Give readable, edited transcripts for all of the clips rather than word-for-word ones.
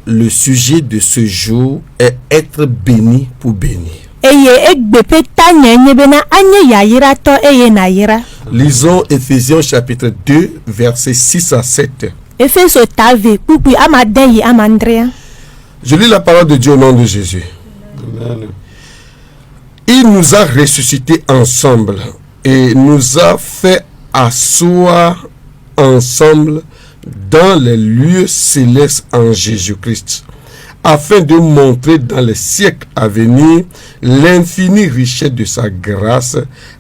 le sujet de ce jour est être béni pour bénir. Lisons Éphésiens chapitre 2, versets 6 à 7. Je lis la parole de Dieu au nom de Jésus. Amen. Il nous a ressuscités ensemble et nous a fait asseoir ensemble dans les lieux célestes en Jésus-Christ, afin de montrer dans les siècles à venir l'infinie richesse de sa grâce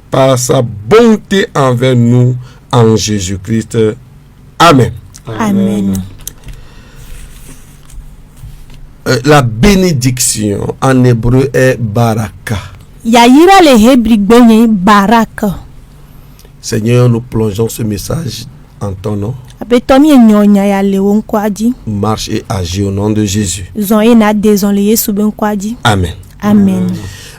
par sa bonté envers nous en Jésus-Christ. Amen. Amen. La bénédiction en hébreu est baraka. Yaïra le hebri gbenye baraka. Seigneur, nous plongeons ce message en ton nom. Abetomi nyonya ya lewo nkwadi. Marche et agis au nom de Jésus. Zonye na dezon le Yesu ben nkwadi. Amen. Amen.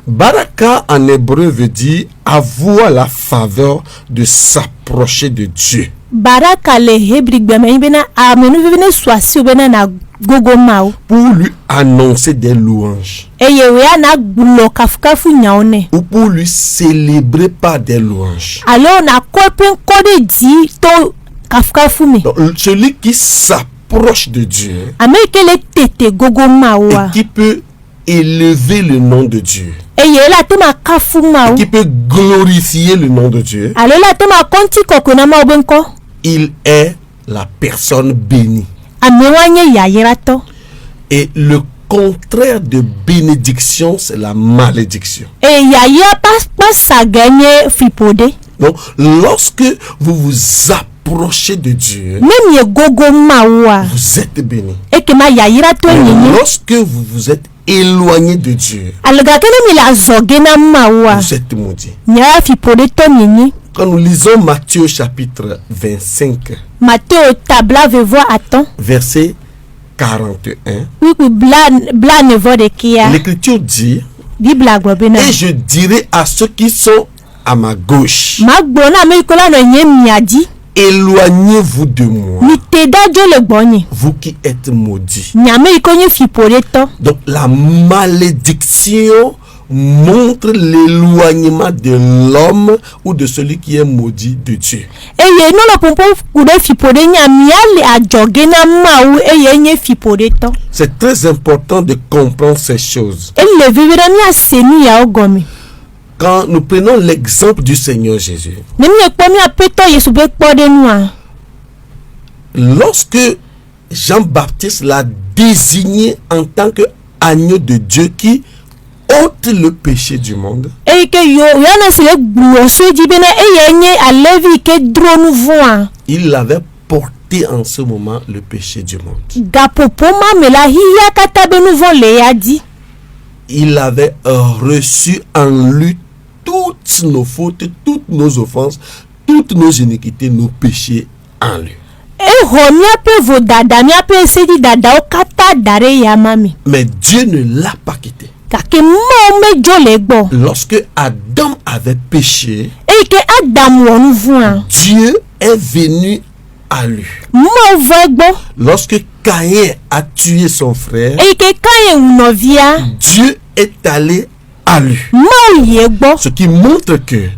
Baraka en hébreu veut dire avoir la faveur de s'approcher de Dieu. Baraka le hebri gbenye bena amenu vene swasi bena na gogo mao. Pour lui annoncer des louanges. Na gulo kafukafu nyaone. Ou pour lui célébrer par des louanges. Alors na kopen kode di to kafukafu me. Donc, celui qui s'approche de Dieu. Ameke le tete gogo mao. Et qui peut élever le nom de Dieu. La tema kafu mao. Qui peut glorifier le nom de Dieu. Alors la tema konti kokona mao benko. Il est la personne bénie. Et le contraire de bénédiction, c'est la malédiction. Donc, lorsque vous vous approchez de Dieu, vous êtes béni. Et lorsque vous vous êtes éloigné de Dieu, vous êtes maudit. Quand nous lisons Matthieu chapitre 25, verset 41, l'Écriture dit, et je dirai à ceux qui sont à ma gauche, éloignez-vous de moi, vous qui êtes maudits. Donc la malédiction montre l'éloignement de l'homme ou de celui qui est maudit de Dieu. C'est très important de comprendre ces choses. Quand nous prenons l'exemple du Seigneur Jésus, lorsque Jean-Baptiste l'a désigné en tant qu'agneau de Dieu qui ôte le péché du monde, il avait porté en ce moment le péché du monde. Il avait reçu en lui toutes nos fautes, toutes nos offenses, toutes nos iniquités, nos péchés en lui. Mais Dieu ne l'a pas quitté. Lorsque Adam avait péché, Dieu est venu à lui. Lorsque Caïn a tué son frère, Dieu est allé à lui. Ce qui montre que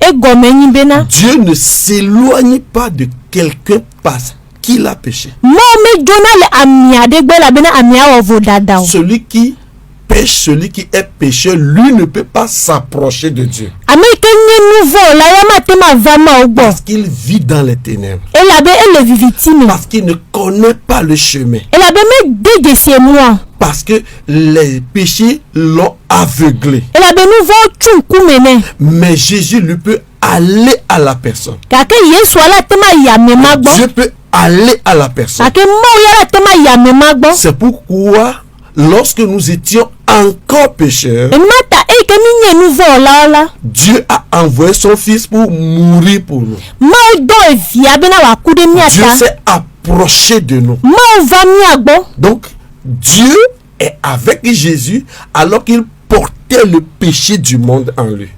Dieu ne s'éloigne pas de quelqu'un parce qu'il a péché. Celui qui pêche, celui qui est pécheur, lui ne peut pas s'approcher de Dieu. Parce qu'il vit dans les ténèbres. Parce qu'il ne connaît pas le chemin. Parce que les péchés l'ont aveuglé. Mais Jésus lui peut aller à la personne. Dieu peut aller à la personne. C'est pourquoi lorsque nous étions encore pécheurs, Dieu a envoyé son fils pour mourir pour nous. Dieu s'est approché de nous. Donc Dieu est avec Jésus alors qu'il portait le péché du monde en lui.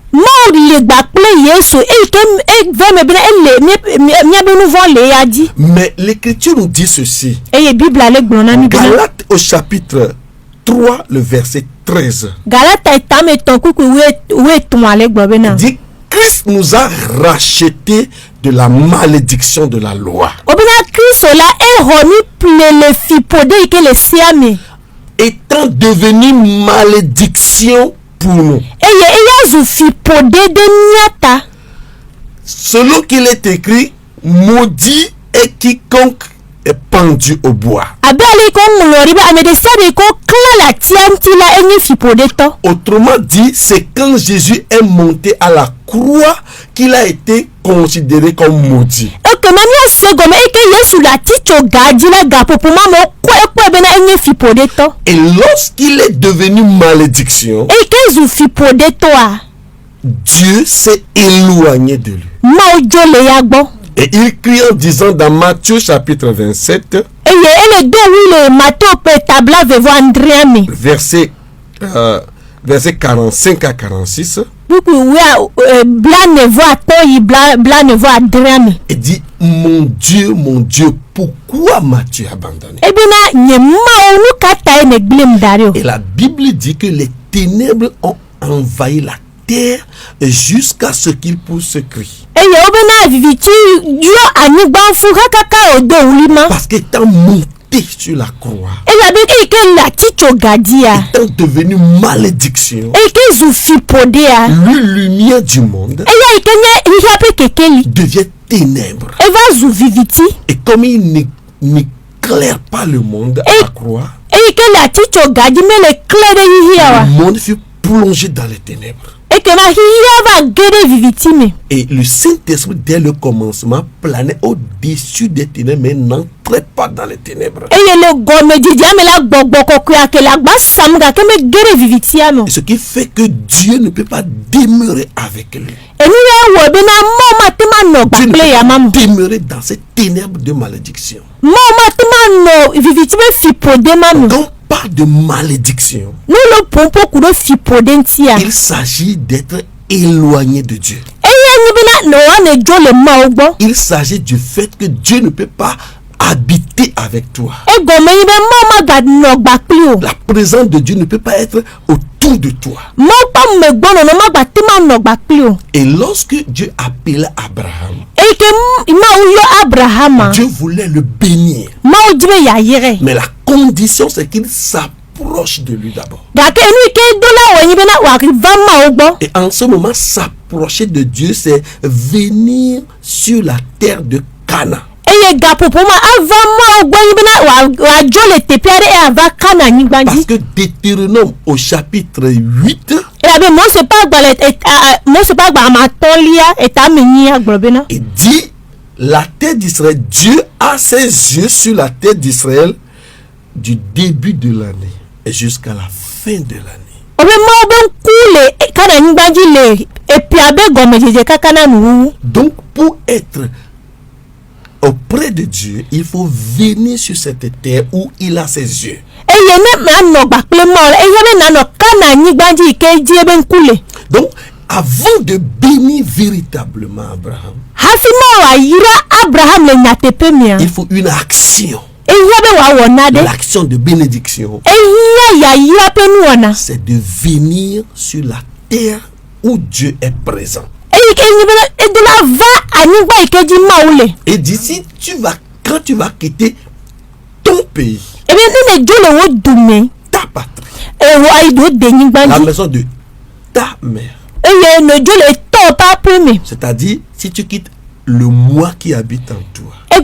le gba kple Yesu e ke e va me bena ele mia be nous vont le yadi. Mais l'écriture nous dit ceci. Et Bible ale gbona mi bena. Galates au chapitre 3 le verset 13. Galata etame ton kuku we ton ale gbo bena. Dit Christ nous a rachetés de la malédiction de la loi. Obena Christ la e remis le fipode ke le siame. Étant devenu malédiction pour nous. Et yazu fipode de niata. Selon qu'il est écrit, maudit est quiconque est pendu au bois. Autrement dit, c'est quand Jésus est monté à la croix qu'il a été considéré comme maudit. Et lorsqu'il est devenu malédiction, Dieu s'est éloigné de lui. Et il crie en disant dans Matthieu chapitre 27, verset 45 à 46, et dit, mon Dieu, pourquoi m'as-tu abandonné? Et la Bible dit que les ténèbres ont envahi la terre jusqu'à ce qu'il pousse ce cri. Parce qu'étant monté sur la croix, étant devenu malédiction, lui, lumière du monde, devient ténèbres. Et comme il n'éclaire pas le monde à la croix, le monde fut plongé dans les ténèbres. Et le Saint-Esprit, dès le commencement, planait au-dessus des ténèbres, mais n'entrait pas dans les ténèbres. Et ce qui fait que Dieu ne peut pas demeurer avec lui. Dieu ne peut pas demeurer dans ces ténèbres de malédiction. Quand on parle de malédiction, il s'agit d'être éloigné de Dieu. Il s'agit du fait que Dieu ne peut pas habiter avec toi. La présence de Dieu ne peut pas être autour de toi. Et lorsque Dieu appelait Abraham, Dieu voulait le bénir. Mais la condition, c'est qu'il s'approche de lui d'abord. Et en ce moment, s'approcher de Dieu, c'est venir sur la terre de Canaan. Parce que Deutéronome au chapitre 8, il dit la terre d'Israël, Dieu a ses yeux sur la terre d'Israël du début de l'année et jusqu'à la fin de l'année. Donc pour être auprès de Dieu, il faut venir sur cette terre où il a ses yeux. Donc, avant de bénir véritablement Abraham, il faut une action. L'action de bénédiction, c'est de venir sur la terre où Dieu est présent. Et d'ici, quand tu vas quitter ton pays, ta patrie, la maison de ta mère, c'est-à-dire si tu quittes le moi qui habite en toi, et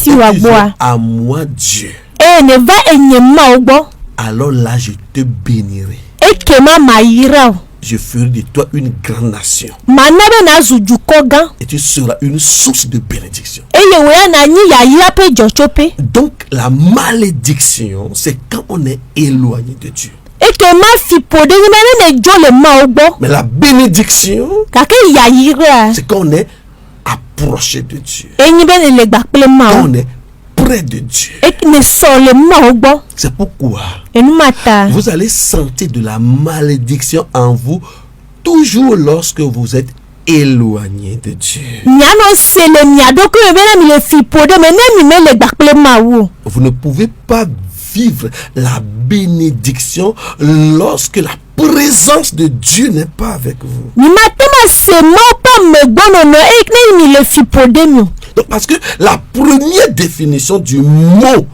tu veux à moi Dieu, alors là je te bénirai. Je ferai de toi une grande nation. Et tu seras une source de bénédiction. Donc la malédiction, c'est quand on est éloigné de Dieu. Mais la bénédiction, c'est quand on est approché de Dieu. Quand on est près de Dieu. Et ne sort le ma ogbon. C'est pourquoi Et nous mata. vous allez sentir de la malédiction en vous toujours lorsque vous êtes éloigné de Dieu. Nyano se le nyado que bena mi le fi pode mais ne mi me le bakle ma wo. Vous ne pouvez pas vivre la bénédiction lorsque la présence de Dieu n'est pas avec vous. Ni matema se mo pa me gono no e ne mi le fi pode mi. Donc, parce que la première définition du mot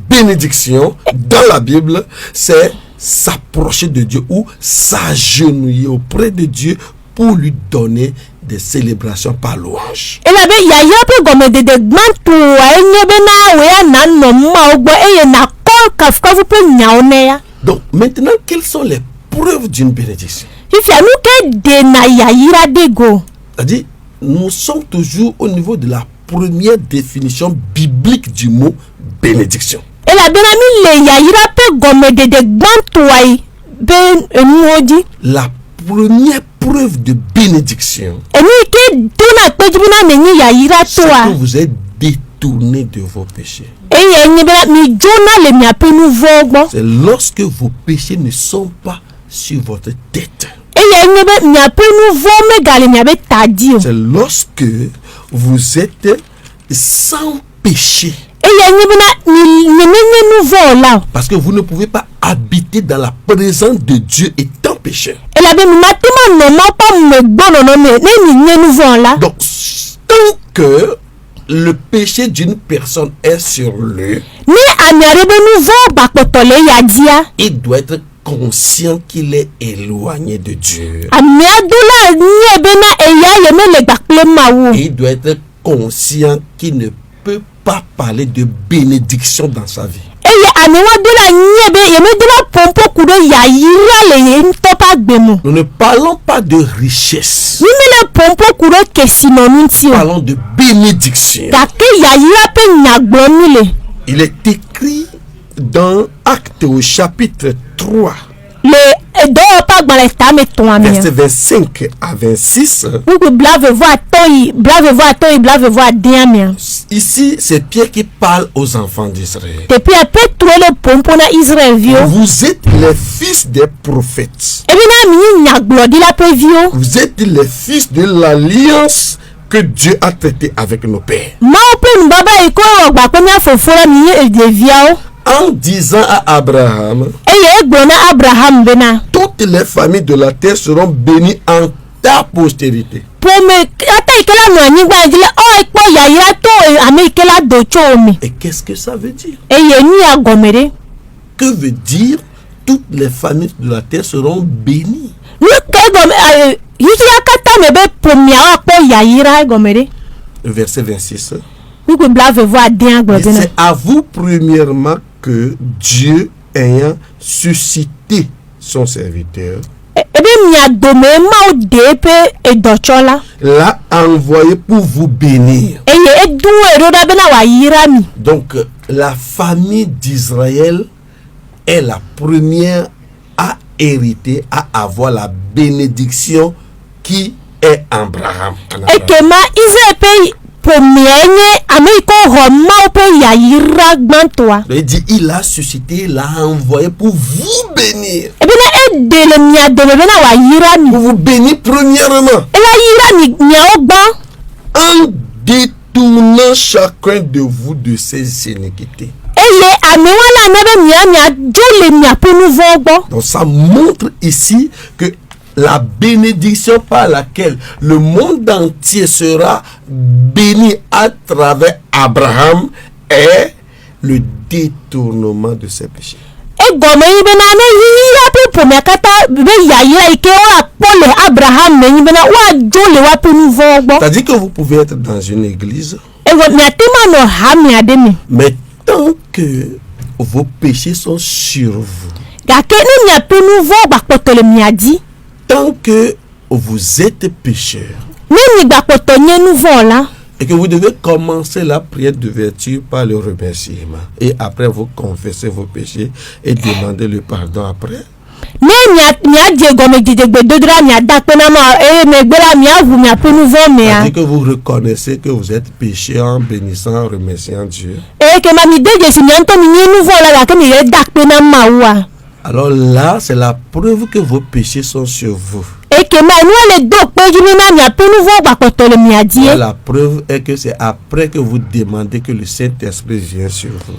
bénédiction dans la Bible, c'est s'approcher de Dieu ou s'agenouiller auprès de Dieu pour lui donner des célébrations par louange. Et là ben ya pe gome de gbantu wa enye bena we na no ma ogbo e na ko kafka vous pe nyaone ya. Donc, maintenant, quelles sont les preuves d'une bénédiction? If ya nu ke de na ya ira de go. C'est-à-dire, nous sommes toujours au niveau de la première définition biblique du mot bénédiction. Et la bena mi le ya ira pe gome de gbantu wa ben enodi. La première preuve de bénédiction, Et mi ke dona pe jibina me ni ya ira c'est toa. que vous êtes détourné de vos péchés. Et ya ni bena mi jona le mi ape nouveau ogbo. C'est lorsque vos péchés ne sont pas sur votre tête. Et ya ni be mi ape nouveau me gale mi abe tadi. C'est lorsque vous êtes sans péché. Et ya ni bena ni nouveau là. Parce que vous ne pouvez pas habiter dans la présence de Dieu étant pécheur. Et la ben matema no ma pa me gbono no me ni nouveau là. Donc, tant que le péché d'une personne est sur lui, Ni ami arebe nouveau bakotole ya dia. il doit être conscient qu'il est éloigné de Dieu. Ami adola ni ebena eya ye me le bakle ma wo. Et il doit être conscient qu'il ne peut pas parler de bénédiction dans sa vie. Eye ami wa dola ni ebe ye me dola pompo kudo ya yira le ye ntopa gbemu. Nous ne parlons pas de richesse. Ni me le pompo kudo kesino nunti Nous o. parlons de bénédiction. Dake ya yira pe nyagbo ni le. Il est écrit dans Actes au chapitre 3, Le do pa gbale ta me ton ami. versets 25 à 26. Ou blave voix blave voix diamia. Ici, c'est Pierre qui parle aux enfants d'Israël. Depuis après trouver le pompo na Israël vio. Vous êtes les fils des prophètes. Ebina mi nyagbo di la pe vio. Vous êtes les fils de l'alliance que Dieu a traité avec nos pères. Ma open baba iko ogba pe mi afofora mi e de viao. En disant à Abraham, Eye gbona Abraham bena. toutes les familles de la terre seront bénies en ta postérité. Pome ata ikela no ani gba jile o ipo ya ira to ame ikela do cho mi. Et qu'est-ce que ça veut dire? Eye ni agomere. Que veut dire toutes les familles de la terre seront bénies? Ni ke gom yiti akata me be pomia o po ya ira gomere. Le verset 26. Ou que blave voix dia Et gbona. c'est à vous premièrement que Dieu, ayant suscité son serviteur, Ebe mi adome ma o de pe e dochola. l'a envoyé pour vous bénir. Eye edu eroda bena wa yira mi. Donc, la famille d'Israël est la première à hériter, à avoir la bénédiction qui est Abraham. E ke ma Israël pe pomienye ame ko roma o pe ya yira gbantoa. Il dit, il a suscité, il l'a envoyé pour vous bénir. Ebena e de le mi adome bena wa yira mi. Pour vous bénir premièrement, E la yira mi nya ogba. en détournant chacun de vous de ses iniquités. Eye ame wala nebe mia jole mia pe nouveau ogbo. Donc ça montre ici que la bénédiction par laquelle le monde entier sera béni à travers Abraham est le détournement de ses péchés. E gome bena ne yira pe pomia kata be ya yira ike o apole Abraham me bena wa jole wa pe nouveau ogbo. C'est-à-dire que vous pouvez être dans une église, E go mia tema no ha mi ademi. mais tant que vos péchés sont sur vous, Gake ni mia pe nouveau bakpotole mia di. tant que vous êtes pécheur, Ni bakpotonye nouveau là. et que vous devez commencer la prière d'ouverture par le remerciement, et après vous confessez vos péchés et demandez le pardon après. mais mia Diego me dit bedodra mia dakpena ma me gbela mia vous mia peu nouveau mais que vous reconnaissez que vous êtes péché en bénissant, en remerciant Dieu. et que ma mi deje si mia nto mi nouveau la que mi dakpena ma wa. Alors là, c'est la preuve que vos péchés sont sur vous. Et que ma nous les deux péché mi mia peu nouveau ba kotole mia die. La preuve est que c'est après que vous demandez que le Saint-Esprit vienne sur vous.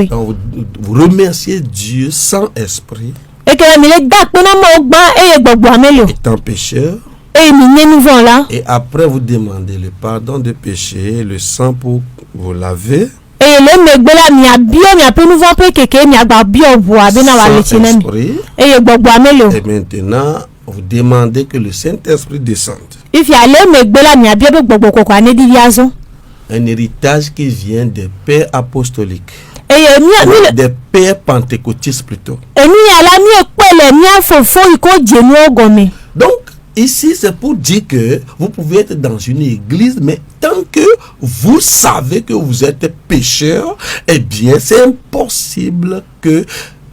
Donc, vous remerciez Dieu sans esprit, étant pécheur, et après vous demandez le pardon des péchés, le sang pour vous laver, sans esprit, et maintenant vous demandez que le Saint-Esprit descende. Un héritage qui vient des pères apostoliques, des pères pentecôtistes plutôt. Donc, ici, c'est pour dire que vous pouvez être dans une église, mais tant que vous savez que vous êtes pécheur, eh bien, c'est impossible que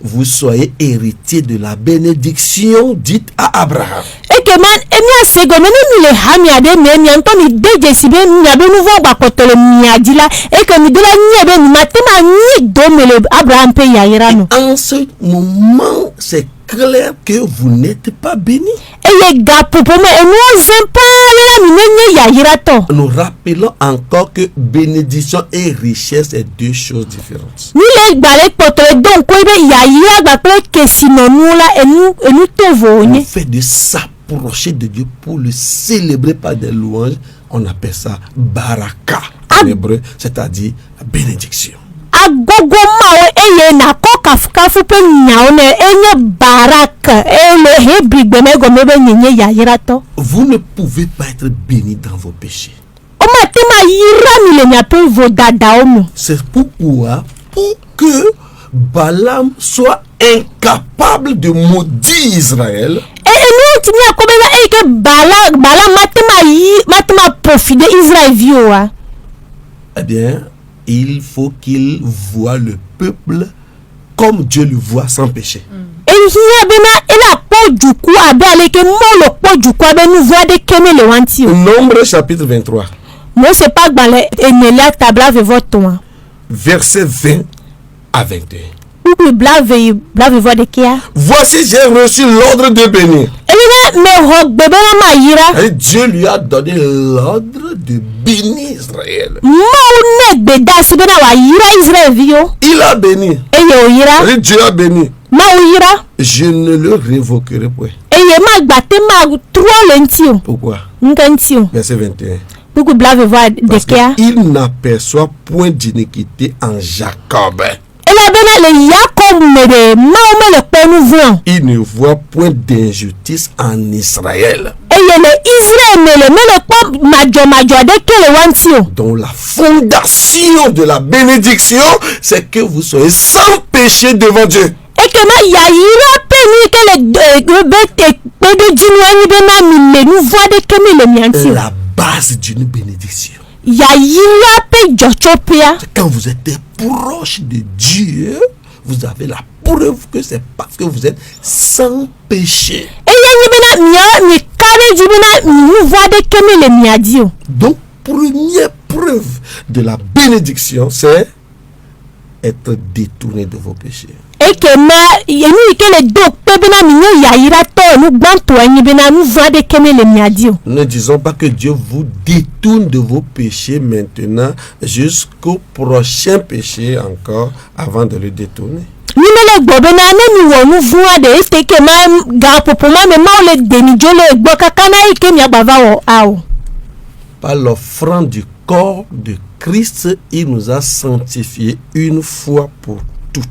vous soyez héritier de la bénédiction dite à Abraham. Et que man, emia segomene mi le hamia de me mi antoni deje sibe mi abe nouveau ba kotole mi adila et que mi de la ni ebe mi matema ni domele Abraham pe ya irano. En ce moment, c'est clair que vous n'êtes pas béni. Nous rappelons encore que bénédiction et richesse sont deux choses différentes. Le fait de s'approcher de Dieu pour le célébrer par des louanges, on appelle ça baraka en hébreu, c'est-à-dire bénédiction. Vous ne pouvez pas être béni dans vos péchés. C'est pourquoi, pour que Balaam soit incapable de maudire Israël, eh bien, il faut qu'il voit le peuple comme Dieu le voit sans péché. Nombre chapitre 23. Verset 20 à 21. Voici, j'ai reçu l'ordre de bénir. Et Dieu lui a donné l'ordre de bénir Israël. Il a béni. Et Dieu a béni. Je ne le révoquerai point. Pourquoi? Verset 21. Parce qu'il n'aperçoit point d'iniquité en Jacob. Il ne voit point d'injustice en Israël. Donc la fondation de la bénédiction, c'est que vous soyez sans péché devant Dieu. La base d'une bénédiction. Quand vous êtes proche de Dieu, vous avez la preuve que c'est parce que vous êtes sans péché. Donc, première preuve de la bénédiction, c'est être détourné de vos péchés. Ne disons pas que Dieu vous détourne de vos péchés maintenant jusqu'au prochain péché encore avant de le détourner. Par l'offrande du corps de Christ, il nous a sanctifiés une fois pour toutes.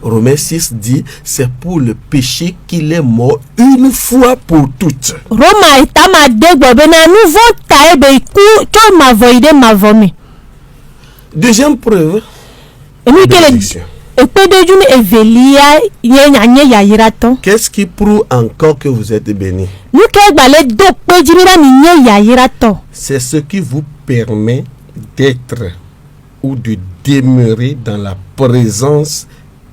Romains 6 dit, c'est pour le péché qu'il est mort une fois pour toutes. Deuxième preuve, bénédiction. ekpedeju evelia yenya yayiraton. Qu'est-ce qui prouve encore que vous êtes béni? Nuke gbale do pejibira mi nye yayiraton. C'est ce qui vous permet d'être ou de demeurer dans la présence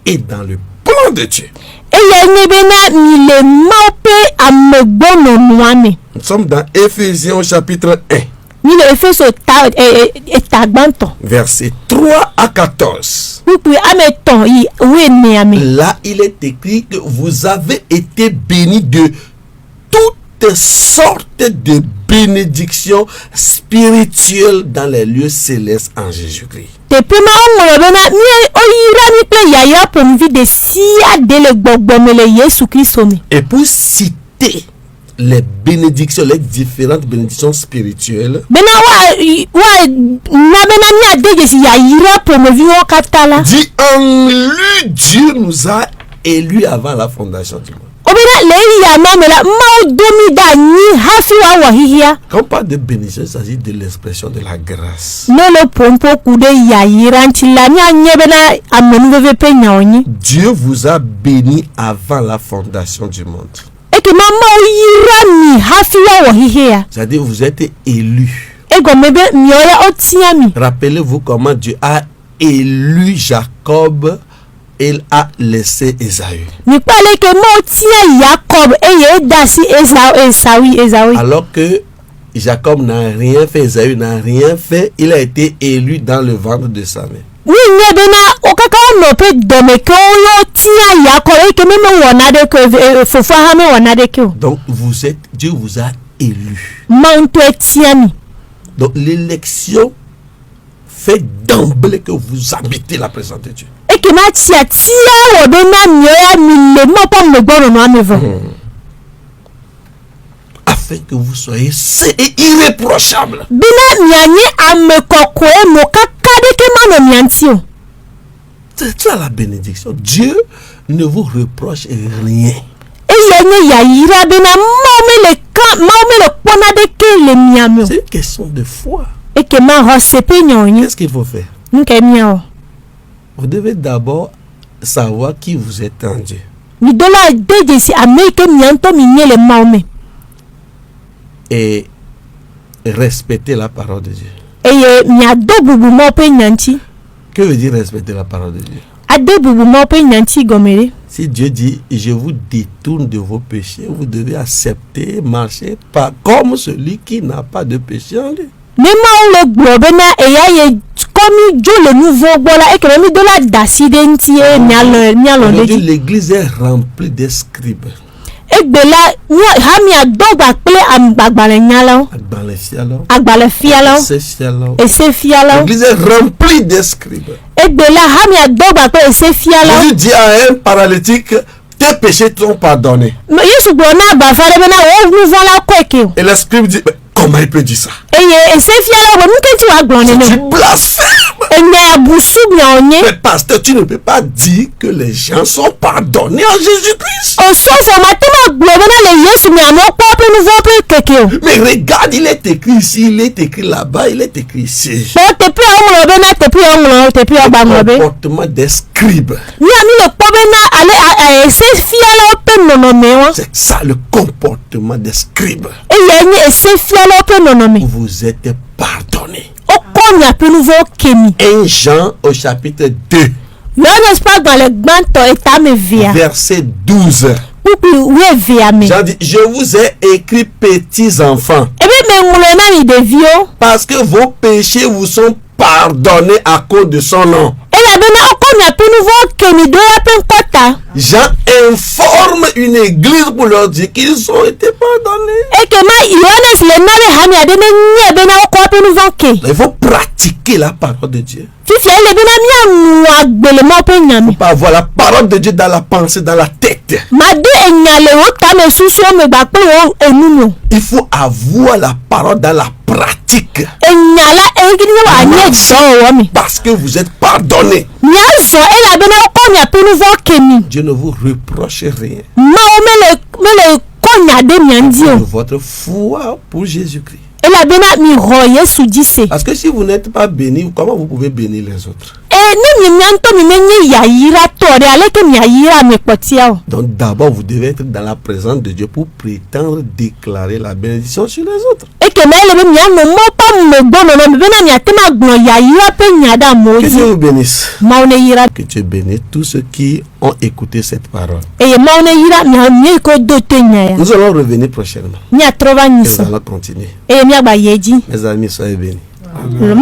et dans le plan de Dieu. Nous sommes dans Éphésiens au chapitre 1. Versets 3 à 14. Là, il est écrit que vous avez été bénis de toutes sortes de bénédictions spirituelles dans les lieux célestes en Jésus-Christ. Et pour citer les bénédictions, les différentes bénédictions spirituelles, dit en lui, Dieu nous a élus avant la fondation du monde. Quand on parle de bénédiction, il s'agit de l'expression de la grâce. Dieu vous a béni avant la fondation du monde. C'est-à-dire vous êtes élus. Rappelez-vous comment Dieu a élu Jacob. Il a laissé Ésaü. Alors que Jacob n'a rien fait, Ésaü n'a rien fait, il a été élu dans le ventre de sa mère. Donc Dieu vous a élu. Donc l'élection fait d'emblée que vous habitez la présence de Dieu. Afin que vous soyez saints et irréprochables. C'est ça la bénédiction. Dieu ne vous reproche rien. C'est une question de foi. Qu'est-ce qu'il faut faire? Vous devez d'abord savoir qui vous êtes en Dieu. Et respecter la parole de Dieu. Que veut dire respecter la parole de Dieu? Si Dieu dit, je vous détourne de vos péchés, vous devez accepter, marcher pas comme celui qui n'a pas de péché en lui. L'église est remplie de scribes. L'église est remplie de scribes. Jésus dit à un paralytique, tes péchés sont pardonnés. Et le scribe dit, comment il peut dire ça? Tu blasphèmes. Mais pasteur, tu ne peux pas dire que les gens sont pardonnés en Jésus-Christ. Mais regarde, il est écrit ici, il est écrit là-bas, il est écrit ici. Le comportement des scribes. C'est ça le comportement des scribes. Vous êtes pardonnés. 1 Jean au chapitre 2. Verset 12. Jean dit, je vous ai écrit petits enfants, parce que vos péchés vous sont pardonnés à cause de son nom. Jean informe une église pour leur dire qu'ils ont été pardonnés. Il faut pratiquer la parole de Dieu. Il ne faut pas avoir la parole de Dieu dans la pensée, dans la tête. Il faut avoir la parole dans la pratique. Parce que vous êtes pardonnés. Dieu ne vous reproche rien. De votre foi pour Jésus-Christ. Parce que si vous n'êtes pas béni, comment vous pouvez bénir les autres? Donc d'abord vous devez être dans la présence de Dieu pour prétendre déclarer la bénédiction sur les autres. Que Dieu vous bénisse. Que Dieu bénisse tous ceux qui ont écouté cette parole. Nous allons revenir prochainement. Nous allons continuer. Mes amis, soyez bénis. Amen.